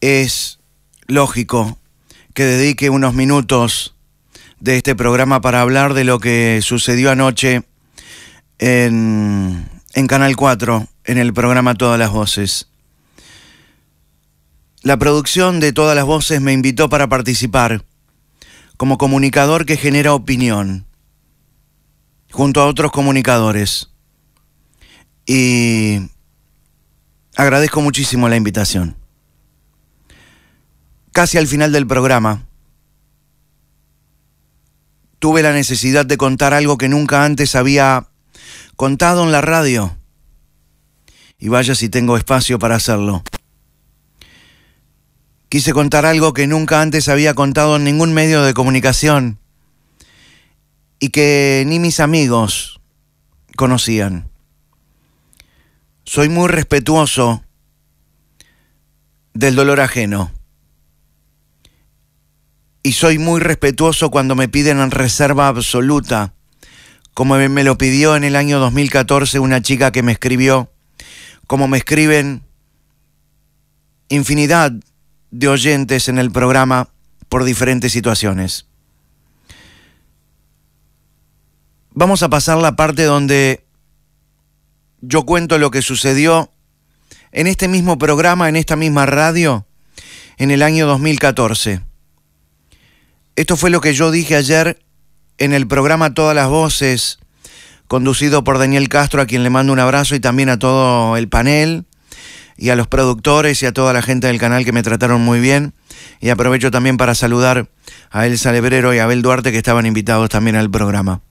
es lógico que dedique unos minutos de este programa para hablar de lo que sucedió anoche en Canal 4, en el programa Todas las Voces. La producción de Todas las Voces me invitó para participar como comunicador que genera opinión, junto a otros comunicadores. Y agradezco muchísimo la invitación. Casi al final del programa, tuve la necesidad de contar algo que nunca antes había contado en la radio. Y vaya si tengo espacio para hacerlo. Quise contar algo que nunca antes había contado en ningún medio de comunicación y que ni mis amigos conocían. Soy muy respetuoso del dolor ajeno. Y soy muy respetuoso cuando me piden en reserva absoluta, como me lo pidió en el año 2014 una chica que me escribió, como me escriben infinidad de oyentes en el programa por diferentes situaciones. Vamos a pasar la parte donde yo cuento lo que sucedió en este mismo programa, en esta misma radio, en el año 2014. Esto fue lo que yo dije ayer en el programa Todas las Voces, conducido por Daniel Castro, a quien le mando un abrazo, y también a todo el panel, y a los productores y a toda la gente del canal que me trataron muy bien. Y aprovecho también para saludar a Elsa Lebrero y a Abel Duarte, que estaban invitados también al programa.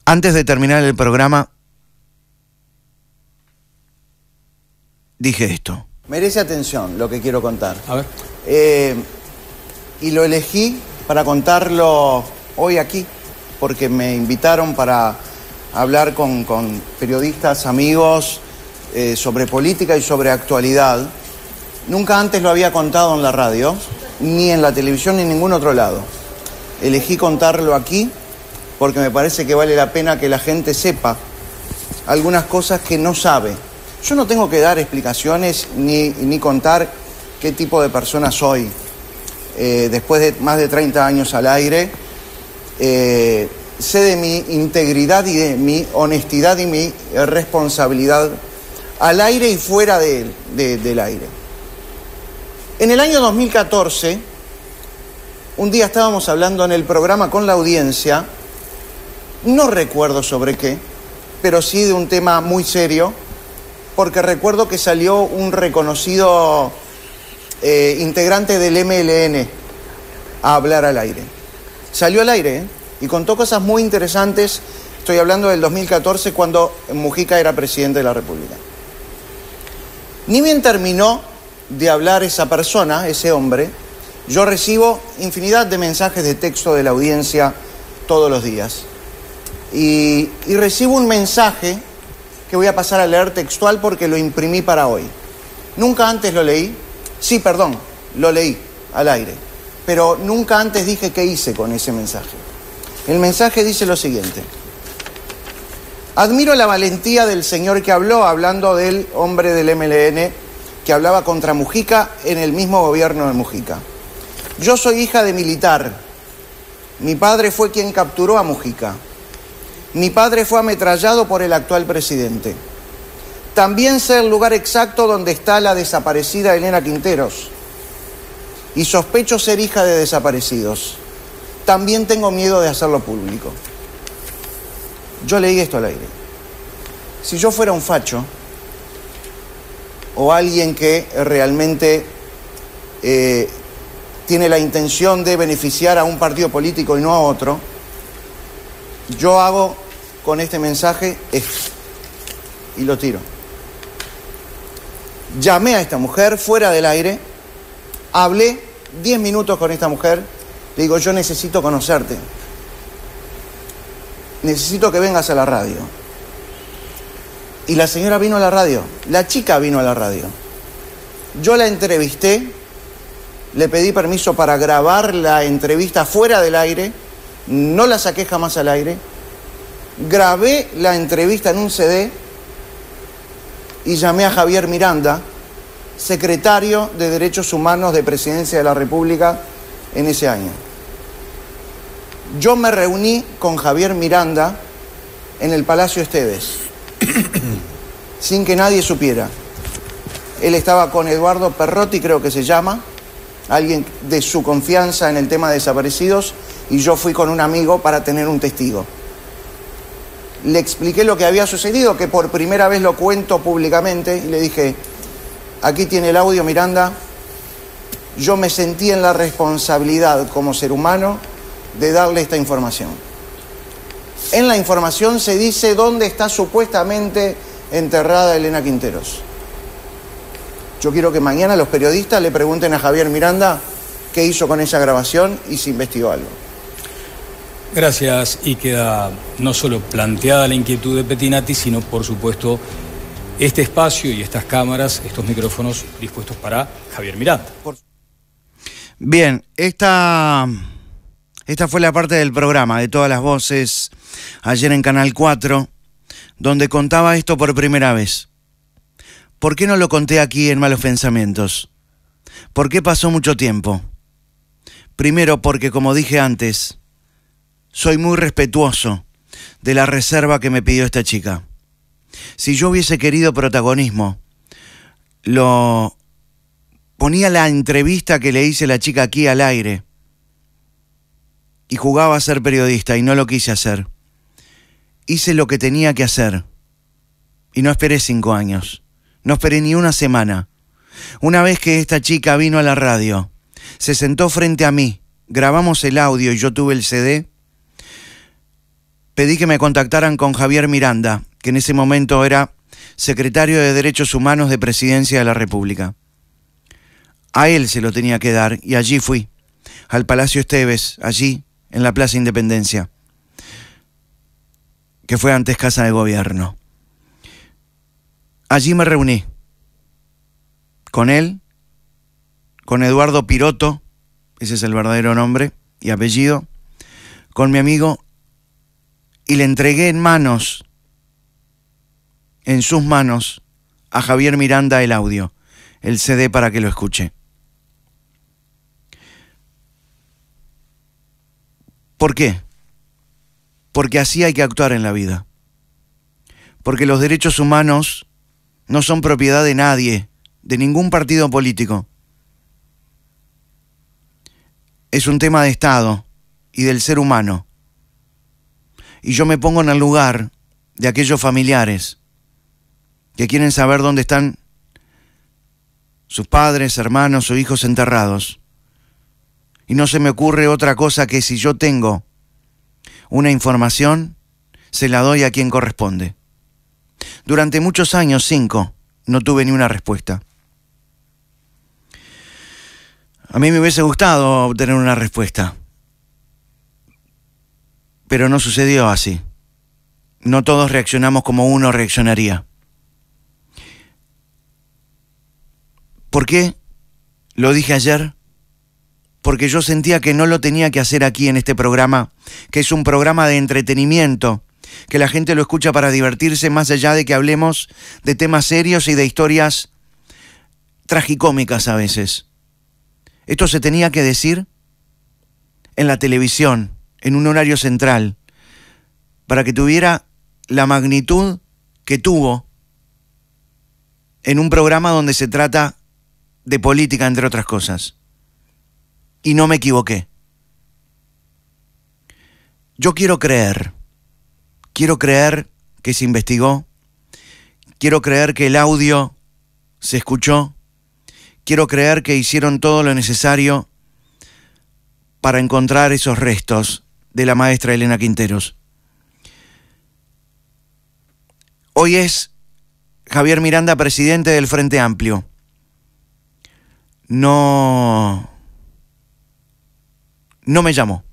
Antes de terminar el programa, dije esto. Merece atención lo que quiero contar. A ver. Y lo elegí para contarlo hoy aquí, porque me invitaron para hablar con periodistas, amigos, sobre política y sobre actualidad. Nunca antes lo había contado en la radio, ni en la televisión, ni en ningún otro lado. Elegí contarlo aquí porque me parece que vale la pena que la gente sepa algunas cosas que no sabe. Yo no tengo que dar explicaciones ni contar qué tipo de persona soy. Después de más de 30 años al aire, sé de mi integridad y de mi honestidad y mi responsabilidad al aire y fuera del aire. En el año 2014, un día estábamos hablando en el programa con la audiencia, no recuerdo sobre qué, pero sí de un tema muy serio, porque recuerdo que salió un reconocido integrante del MLN a hablar al aire. Salió al aire, y contó cosas muy interesantes. Estoy hablando del 2014, cuando Mujica era presidente de la República. Ni bien terminó de hablar esa persona, ese hombre, yo recibo infinidad de mensajes de texto de la audiencia todos los días. Y recibo un mensaje que voy a pasar a leer textual porque lo imprimí para hoy. Nunca antes lo leí. Sí, perdón, lo leí al aire. Pero nunca antes dije qué hice con ese mensaje. El mensaje dice lo siguiente. Admiro la valentía del señor que habló, hablando del hombre del MLN que hablaba contra Mujica en el mismo gobierno de Mujica. Yo soy hija de militar. Mi padre fue quien capturó a Mujica. Mi padre fue ametrallado por el actual presidente. También sé el lugar exacto donde está la desaparecida Elena Quinteros. Y sospecho ser hija de desaparecidos. También tengo miedo de hacerlo público. Yo leí esto al aire. Si yo fuera un facho, o alguien que realmente tiene la intención de beneficiar a un partido político y no a otro, yo hago con este mensaje esto, y lo tiro. Llamé a esta mujer fuera del aire, hablé 10 minutos con esta mujer, le digo, yo necesito conocerte, necesito que vengas a la radio. Y la señora vino a la radio, la chica vino a la radio. Yo la entrevisté, le pedí permiso para grabar la entrevista fuera del aire, no la saqué jamás al aire, grabé la entrevista en un CD y llamé a Javier Miranda, secretario de Derechos Humanos de Presidencia de la República en ese año. Yo me reuní con Javier Miranda en el Palacio Esteves, sin que nadie supiera. Él estaba con Eduardo Perrotti, creo que se llama, alguien de su confianza en el tema de desaparecidos, y yo fui con un amigo para tener un testigo. Le expliqué lo que había sucedido, que por primera vez lo cuento públicamente, y le dije, aquí tiene el audio, Miranda. Yo me sentí en la responsabilidad como ser humano de darle esta información. En la información se dice dónde está supuestamente enterrada Elena Quinteros. Yo quiero que mañana los periodistas le pregunten a Javier Miranda qué hizo con esa grabación y si investigó algo. Gracias, y queda no solo planteada la inquietud de Pettinati, sino por supuesto este espacio y estas cámaras, estos micrófonos dispuestos para Javier Miranda. Bien, esta fue la parte del programa de Todas las Voces ayer en Canal 4, donde contaba esto por primera vez. ¿Por qué no lo conté aquí en Malos Pensamientos? ¿Por qué pasó mucho tiempo? Primero porque, como dije antes, soy muy respetuoso de la reserva que me pidió esta chica. Si yo hubiese querido protagonismo, lo ponía la entrevista que le hice a la chica aquí al aire y jugaba a ser periodista, y no lo quise hacer. Hice lo que tenía que hacer y no esperé 5 años, no esperé ni una semana. Una vez que esta chica vino a la radio, se sentó frente a mí, grabamos el audio y yo tuve el CD, pedí que me contactaran con Javier Miranda, que en ese momento era secretario de Derechos Humanos de Presidencia de la República. A él se lo tenía que dar, y allí fui, al Palacio Esteves, allí, en la Plaza Independencia, que fue antes Casa de Gobierno. Allí me reuní con él, con Eduardo Piroto, ese es el verdadero nombre y apellido, con mi amigo, y le entregué en sus manos, a Javier Miranda el audio, el CD para que lo escuche. ¿Por qué? Porque así hay que actuar en la vida. Porque los derechos humanos no son propiedad de nadie, de ningún partido político. Es un tema de Estado y del ser humano. Y yo me pongo en el lugar de aquellos familiares que quieren saber dónde están sus padres, hermanos o hijos enterrados. Y no se me ocurre otra cosa que, si yo tengo una información, se la doy a quien corresponde. Durante muchos años, 5, no tuve ni una respuesta. A mí me hubiese gustado obtener una respuesta, pero no sucedió así. No todos reaccionamos como uno reaccionaría. ¿Por qué? Lo dije ayer. Porque yo sentía que no lo tenía que hacer aquí en este programa, que es un programa de entretenimiento, que la gente lo escucha para divertirse, más allá de que hablemos de temas serios y de historias tragicómicas a veces. Esto se tenía que decir en la televisión, en un horario central, para que tuviera la magnitud que tuvo en un programa donde se trata de política, entre otras cosas. Y no me equivoqué. Yo quiero creer que se investigó, quiero creer que el audio se escuchó, quiero creer que hicieron todo lo necesario para encontrar esos restos de la maestra Elena Quinteros. Hoy es Javier Miranda, presidente del Frente Amplio. No me llamó.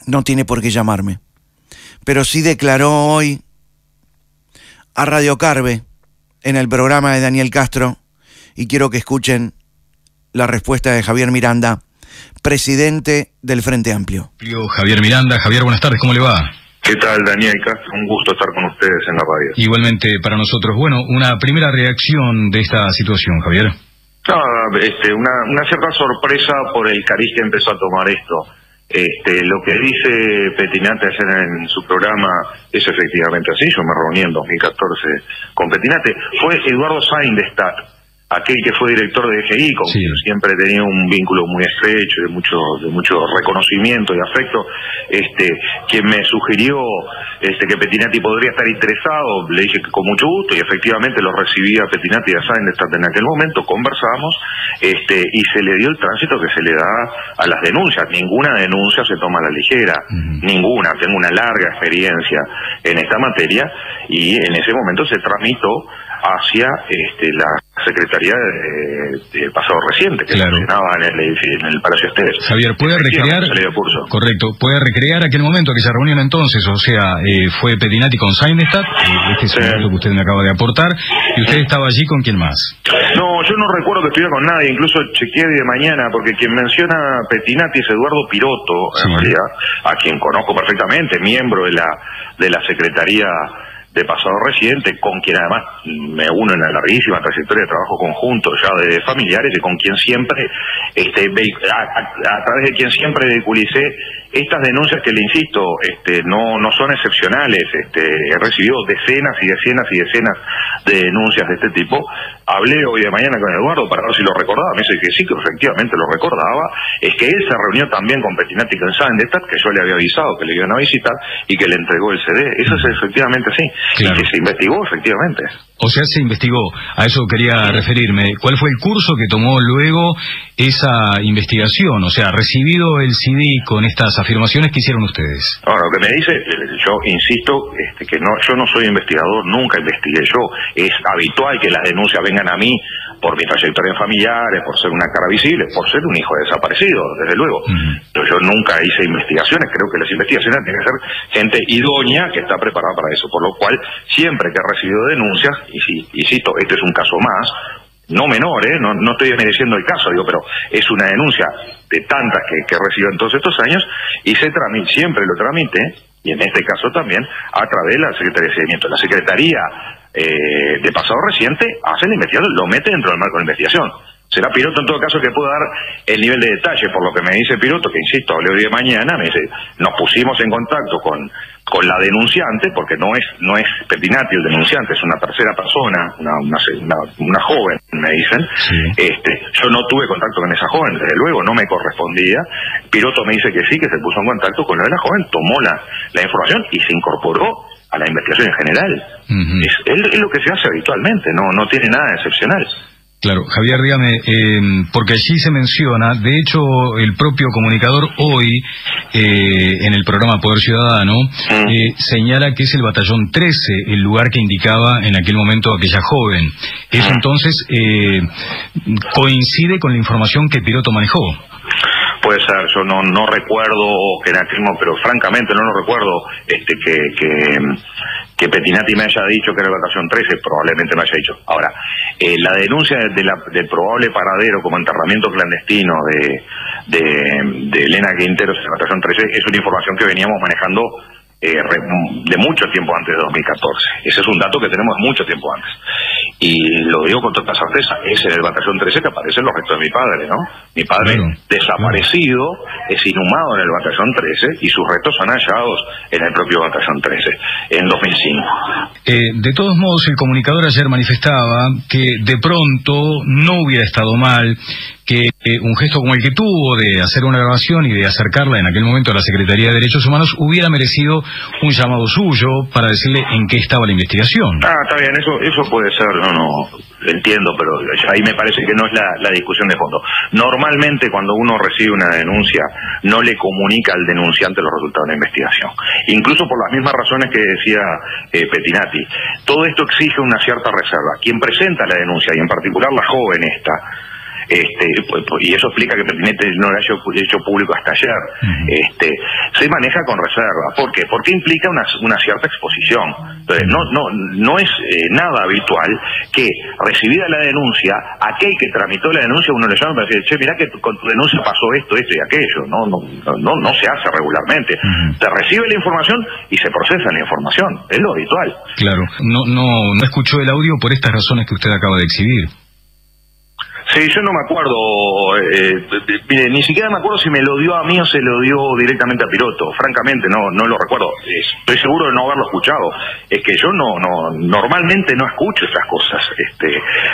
No tiene por qué llamarme. Pero sí declaró hoy a Radio Carve, en el programa de Daniel Castro, y quiero que escuchen la respuesta de Javier Miranda, presidente del Frente Amplio. Javier Miranda. Javier, buenas tardes, ¿cómo le va? ¿Qué tal, Daniel Castro? Un gusto estar con ustedes en la radio. Igualmente para nosotros. Bueno, una primera reacción de esta situación, Javier. Una cierta sorpresa por el cariz que empezó a tomar esto. Lo que dice Petinati ayer en su programa es efectivamente así. Yo me reuní en 2014 con Petinati. Fue Eduardo Seinestadt, aquel que fue director de DGI, con quien siempre he tenido un vínculo muy estrecho, de mucho reconocimiento y afecto, quien me sugirió que Petinati podría estar interesado. Le dije que con mucho gusto, y efectivamente lo recibí a Petinati y a Seinestadt en aquel momento, conversamos, y se le dio el tránsito que se le da a las denuncias. Ninguna denuncia se toma a la ligera, ninguna. Tengo una larga experiencia en esta materia, y en ese momento se tramitó hacia la Secretaría de pasado reciente, que funcionaba en el Palacio Esteves. Javier, ¿puede recrear? Correcto, ¿puede recrear aquel momento, aquella reunión entonces? O sea, fue Petinati con Seinestadt, es lo que usted me acaba de aportar, y usted estaba allí ¿con quién más? No, yo no recuerdo que estuviera con nadie, incluso chequeé de mañana, porque quien menciona Petinati es Eduardo Piroto, en realidad, a quien conozco perfectamente, miembro de la Secretaría de pasado reciente, con quien además me uno en una larguísima trayectoria de trabajo conjunto ya de familiares, y con quien siempre, a través de quien siempre vehiculicé estas denuncias que, le insisto, no son excepcionales. He recibido decenas y decenas y decenas de denuncias de este tipo. Hablé hoy de mañana con Eduardo para ver si lo recordaba. Me dice que sí, que efectivamente lo recordaba. Es que él se reunió también con Petinati y con Seinestadt, que yo le había avisado que le iban a visitar, y que le entregó el CD. Eso es efectivamente así. Claro. Y que se investigó efectivamente. O sea, se investigó. A eso quería referirme. ¿Cuál fue el curso que tomó luego esa investigación? O sea, recibido el CD con estas afirmaciones que hicieron ustedes. Ahora, lo que me dice, yo insisto, que yo no soy investigador, nunca investigué yo. Es habitual que las denuncias vengan a mí por mi trayectoria en familiares, por ser una cara visible, por ser un hijo desaparecido, desde luego. Pero yo nunca hice investigaciones. Creo que las investigaciones tienen que ser gente idónea que está preparada para eso. Por lo cual, siempre que he recibido denuncias, y sí, insisto, este es un caso más, no menor, no estoy desmereciendo el caso, pero es una denuncia de tantas que he recibido en todos estos años, y siempre lo tramité, y en este caso también, a través de la Secretaría de Seguimiento. La Secretaría de pasado reciente hace la investigación, lo mete dentro del marco de investigación. Será Piroto en todo caso que pueda dar el nivel de detalle, por lo que me dice Piroto, que insisto, hablé hoy de mañana, me dice, nos pusimos en contacto con la denunciante, porque no es Petinati el denunciante, es una tercera persona, una joven, me dicen. Yo no tuve contacto con esa joven, desde luego, no me correspondía. Piroto me dice que sí, que se puso en contacto con la de la joven, tomó la información y se incorporó a la investigación en general. Es lo que se hace habitualmente, no tiene nada de excepcional. Claro, Javier, dígame, porque allí se menciona, de hecho, el propio comunicador hoy, en el programa Poder Ciudadano, señala que es el Batallón 13 el lugar que indicaba en aquel momento aquella joven. Eso entonces coincide con la información que Piroto manejó. Puede ser, yo no recuerdo que en aquel momento, pero francamente no lo recuerdo, que Petinati me haya dicho que era el Batallón 13, probablemente me haya dicho. Ahora, la denuncia del probable paradero como enterramiento clandestino de Elena Quinteros en el Batallón 13 es una información que veníamos manejando de mucho tiempo antes de 2014. Ese es un dato que tenemos mucho tiempo antes. Y lo digo con toda certeza, es en el Batallón 13 que aparecen los restos de mi padre, ¿no? Mi padre desaparecido, es inhumado en el Batallón 13 y sus restos son hallados en el propio Batallón 13 en 2005. De todos modos, el comunicador ayer manifestaba que de pronto no hubiera estado mal que un gesto como el que tuvo de hacer una grabación y de acercarla en aquel momento a la Secretaría de Derechos Humanos hubiera merecido un llamado suyo para decirle en qué estaba la investigación. Está bien, eso puede ser, no entiendo, pero ahí me parece que no es la discusión de fondo. Normalmente cuando uno recibe una denuncia no le comunica al denunciante los resultados de la investigación, incluso por las mismas razones que decía Petinati. Todo esto exige una cierta reserva. Quien presenta la denuncia, y en particular la joven esta, y eso explica que Petinetti no lo haya hecho público hasta ayer. Se maneja con reserva. ¿Por qué? Porque implica una cierta exposición. Entonces, no es nada habitual que, recibida la denuncia, aquel que tramitó la denuncia, uno le llama para decir, che, mirá que con tu denuncia pasó esto y aquello. No se hace regularmente. Se recibe la información y se procesa la información. Es lo habitual. Claro. No escuchó el audio por estas razones que usted acaba de exhibir. Sí, yo no me acuerdo, mire, ni siquiera me acuerdo si me lo dio a mí o se lo dio directamente a Piroto. Francamente, no lo recuerdo. Estoy seguro de no haberlo escuchado. Es que yo normalmente no escucho esas cosas,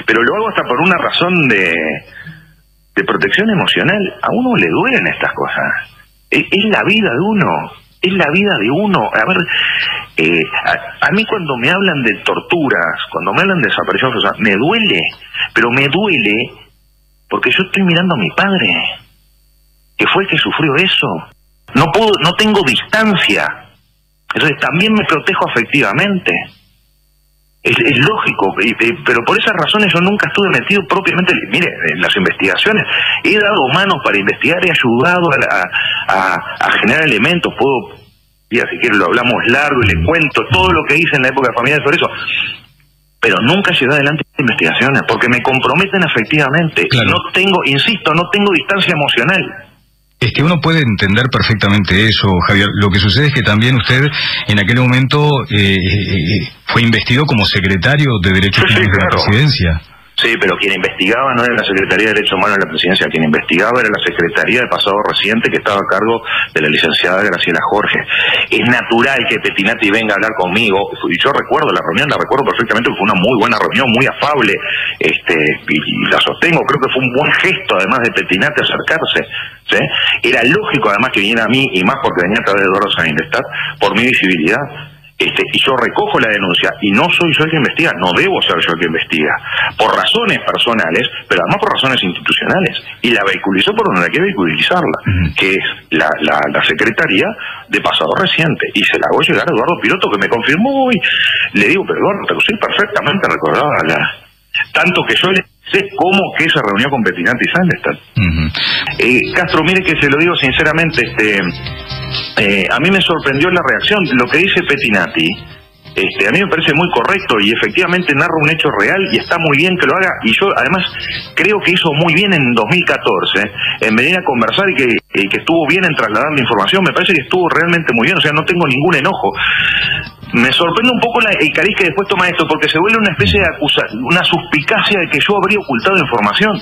pero lo hago hasta por una razón de protección emocional. A uno le duelen estas cosas. Es la vida de uno. Es la vida de uno. A ver, a mí cuando me hablan de torturas, cuando me hablan de desaparición forzada, me duele, pero me duele porque yo estoy mirando a mi padre, que fue el que sufrió eso. No tengo distancia. Entonces también me protejo afectivamente. Es lógico, pero por esas razones yo nunca estuve metido propiamente, mire, en las investigaciones. He dado manos para investigar, he ayudado a generar elementos. Puedo, ya si quiere lo hablamos largo y le cuento todo lo que hice en la época familiar sobre eso. Pero nunca llevé adelante investigaciones, porque me comprometen afectivamente. Claro. No tengo distancia emocional. Es que uno puede entender perfectamente eso, Javier. Lo que sucede es que también usted en aquel momento fue investido como secretario de Derechos Humanos de la Presidencia. Sí, pero quien investigaba no era la Secretaría de Derechos Humanos de la Presidencia, quien investigaba era la Secretaría de Pasado Reciente, que estaba a cargo de la licenciada Graciela Jorge. Es natural que Pettinati venga a hablar conmigo, y yo recuerdo la reunión, la recuerdo perfectamente, fue una muy buena reunión, muy afable, y la sostengo, creo que fue un buen gesto además de Pettinati acercarse, ¿sí? Era lógico además que viniera a mí, y más porque venía a través de Eduardo Sainestad, por mi visibilidad. Y yo recojo la denuncia y no soy yo el que investiga, no debo ser yo el que investiga, por razones personales, pero además por razones institucionales, y la vehiculizó por donde hay que vehiculizarla, que es la Secretaría de Pasado Reciente, y se la hago llegar a Eduardo Piroto, que me confirmó, y le digo, pero Eduardo, soy perfectamente recordada tanto que yo le sé cómo que se reunió con Pettinati y Sainestad. Castro, mire que se lo digo sinceramente, a mí me sorprendió la reacción. Lo que dice Pettinati, a mí me parece muy correcto y efectivamente narra un hecho real y está muy bien que lo haga, y yo además creo que hizo muy bien en 2014 en venir a conversar y que estuvo bien en trasladar la información. Me parece que estuvo realmente muy bien, o sea, no tengo ningún enojo. Me sorprende un poco el cariz que después toma esto, porque se vuelve una especie de una suspicacia de que yo habría ocultado información,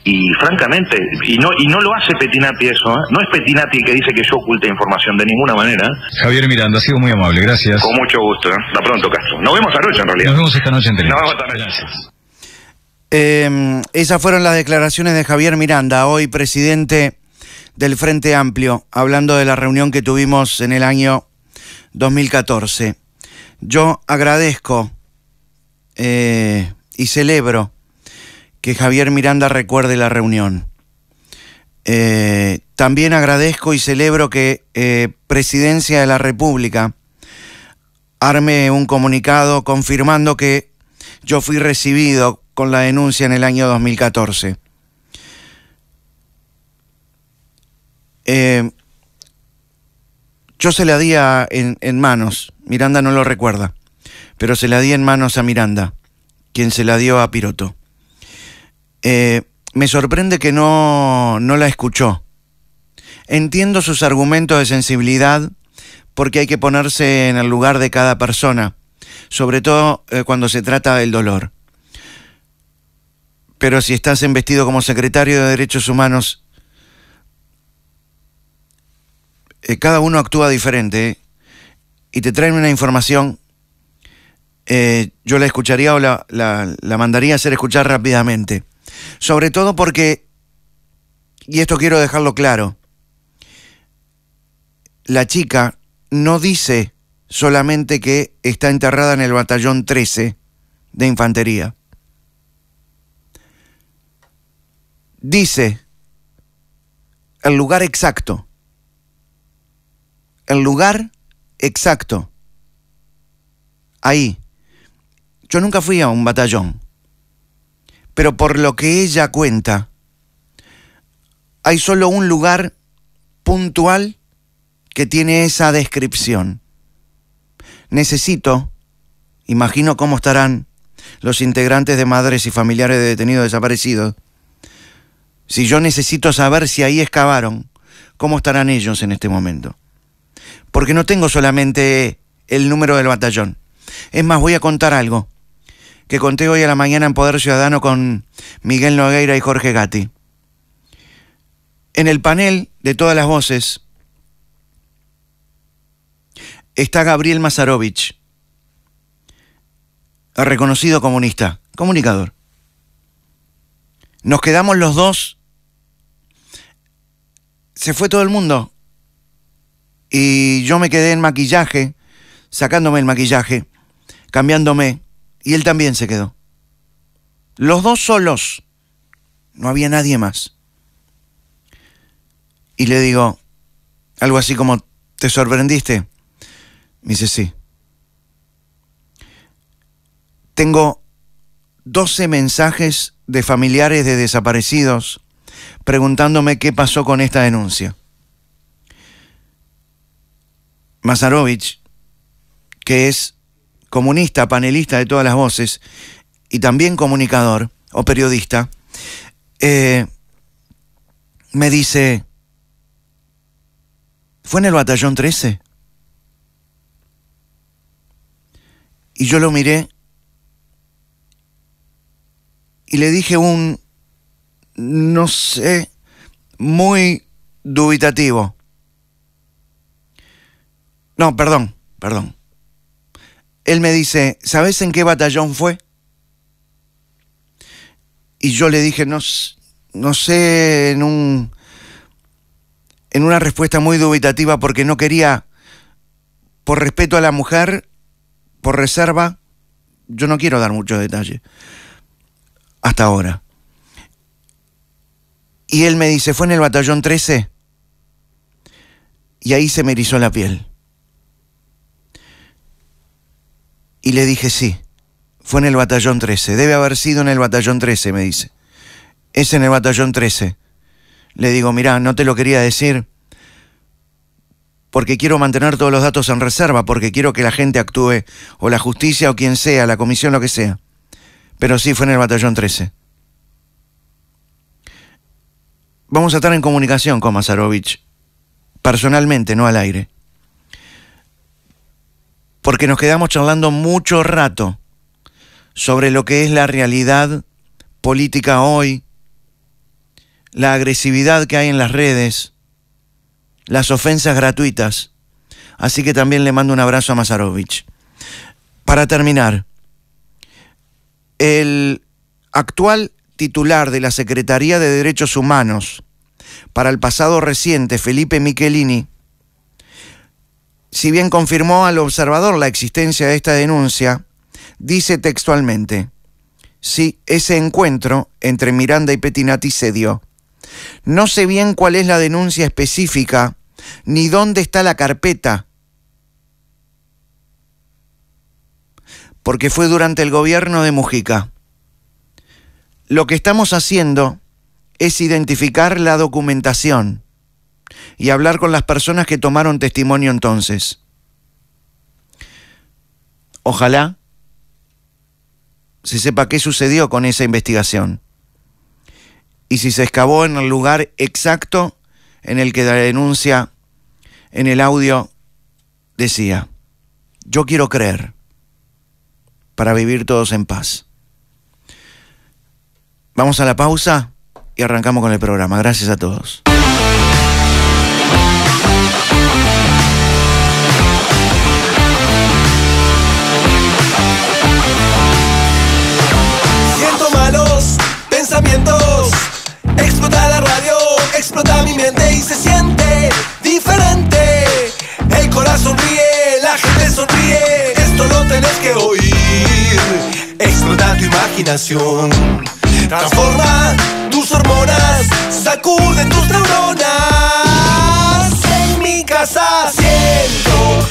y francamente, y no lo hace Pettinati eso, no es Pettinati el que dice que yo oculte información de ninguna manera. Javier Miranda, ha sido muy amable, gracias. Con mucho gusto, hasta pronto, Castro. Nos vemos anoche en realidad. Nos vemos esta noche en Televisión. Nos vemos esta noche. Esas fueron las declaraciones de Javier Miranda, hoy presidente del Frente Amplio, hablando de la reunión que tuvimos en el año 2014. Yo agradezco y celebro que Javier Miranda recuerde la reunión. También agradezco y celebro que Presidencia de la República arme un comunicado confirmando que yo fui recibido con la denuncia en el año 2014. Yo se la di en manos, Miranda no lo recuerda, pero se la di en manos a Miranda, quien se la dio a Piroto. Me sorprende que no la escuchó. Entiendo sus argumentos de sensibilidad, porque hay que ponerse en el lugar de cada persona, sobre todo cuando se trata del dolor. Pero si estás investido como secretario de Derechos Humanos, cada uno actúa diferente, y te traen una información, yo la escucharía o la mandaría a hacer escuchar rápidamente. Sobre todo porque, y esto quiero dejarlo claro, la chica no dice solamente que está enterrada en el batallón 13 de infantería. Dice el lugar exacto. El lugar exacto. Ahí. Yo nunca fui a un batallón, pero por lo que ella cuenta, hay solo un lugar puntual que tiene esa descripción. Necesito, imagino cómo estarán los integrantes de madres y familiares de detenidos desaparecidos. Si yo necesito saber si ahí excavaron, ¿cómo estarán ellos en este momento? Porque no tengo solamente el número del batallón. Es más, voy a contar algo que conté hoy a la mañana en Poder Ciudadano con Miguel Nogueira y Jorge Gatti. En el panel de Todas las Voces está Gabriel Mazarovich, reconocido comunista, comunicador. Nos quedamos los dos, se fue todo el mundo y yo me quedé en maquillaje, sacándome el maquillaje, cambiándome, y él también se quedó. Los dos solos, no había nadie más. Y le digo, algo así como, ¿te sorprendiste? Me dice, sí. Tengo 12 mensajes de familiares de desaparecidos preguntándome qué pasó con esta denuncia. Mazarovich, que es comunista, panelista de Todas las Voces y también comunicador o periodista, me dice, ¿fue en el batallón 13? Y yo lo miré y le dije no sé, muy dubitativo. No, perdón. Él me dice, ¿sabes en qué batallón fue? Y yo le dije, no sé, en una respuesta muy dubitativa, porque no quería, por respeto a la mujer, por reserva, yo no quiero dar mucho detalle hasta ahora. Y él me dice, ¿fue en el batallón 13? Y ahí se me erizó la piel. Y le dije, sí, fue en el batallón 13. Debe haber sido en el batallón 13, me dice. Es en el batallón 13. Le digo, mirá, no te lo quería decir porque quiero mantener todos los datos en reserva, porque quiero que la gente actúe, o la justicia, o quien sea, la comisión, lo que sea. Pero sí, fue en el batallón 13. Vamos a estar en comunicación con Mazarovich, personalmente, no al aire. Porque nos quedamos charlando mucho rato sobre lo que es la realidad política hoy, la agresividad que hay en las redes, las ofensas gratuitas. Así que también le mando un abrazo a Mazarovich. Para terminar, el actual titular de la Secretaría de Derechos Humanos para el pasado reciente, Felipe Michelini, si bien confirmó al observador la existencia de esta denuncia, dice textualmente, sí, ese encuentro entre Miranda y Pettinati se dio. No sé bien cuál es la denuncia específica, ni dónde está la carpeta, porque fue durante el gobierno de Mujica. Lo que estamos haciendo es identificar la documentación y hablar con las personas que tomaron testimonio entonces. Ojalá se sepa qué sucedió con esa investigación y si se excavó en el lugar exacto en el que la denuncia en el audio decía, yo quiero creer para vivir todos en paz. Vamos a la pausa y arrancamos con el programa. Gracias a todos. Siento malos pensamientos, explota la radio, explota mi mente y se siente diferente. El corazón ríe, la gente sonríe, esto lo tenés que oír. Explota tu imaginación, transforma tus hormonas, sacude tus neuronas. En mi casa siento